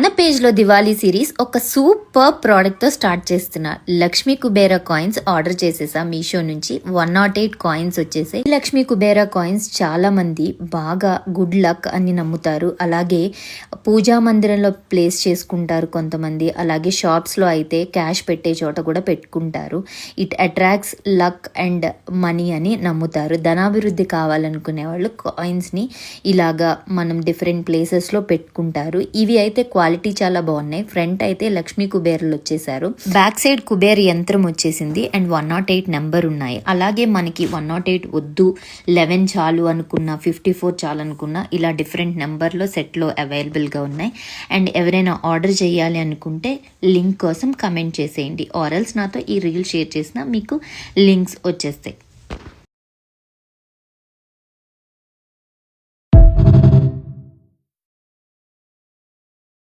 మన పేజ్లో దివాళీ సిరీస్ ఒక సూపర్ ప్రోడక్ట్తో స్టార్ట్ చేస్తున్నా. లక్ష్మీ కుబేరా కాయిన్స్ ఆర్డర్ చేసేసా మీషో నుంచి. 108 కాయిన్స్ వచ్చేసాయి. లక్ష్మీ కుబేరా కాయిన్స్ చాలా మంది బాగా గుడ్ లక్ అని నమ్ముతారు. అలాగే పూజా మందిరంలో ప్లేస్ చేసుకుంటారు కొంతమంది. అలాగే షాప్స్లో అయితే క్యాష్ పెట్టే చోట కూడా పెట్టుకుంటారు. It attracts luck and money అని నమ్ముతారు. ధనాభివృద్ధి కావాలనుకునే వాళ్ళు కాయిన్స్ని ఇలాగా మనం డిఫరెంట్ ప్లేసెస్లో పెట్టుకుంటారు. ఇవి అయితే క్వాలిటీ చాలా బాగున్నాయి. ఫ్రంట్ అయితే లక్ష్మీ కుబేర్లు వచ్చేసారు. బ్యాక్ సైడ్ కుబేర్ యంత్రం వచ్చేసింది అండ్ 108 నెంబర్ ఉన్నాయి. అలాగే మనకి 108 వద్దు, 11 చాలు అనుకున్నా, 54 చాలు అనుకున్నా ఇలా డిఫరెంట్ నెంబర్లో సెట్లో అవైలబుల్గా ఉన్నాయి. అండ్ ఎవరైనా ఆర్డర్ చేయాలి అనుకుంటే లింక్ కోసం కమెంట్ చేసేయండి. ఆర్ఎల్స్ నాతో ఈ రీల్ షేర్ చేసినా మీకు లింక్స్ వచ్చేస్తాయి.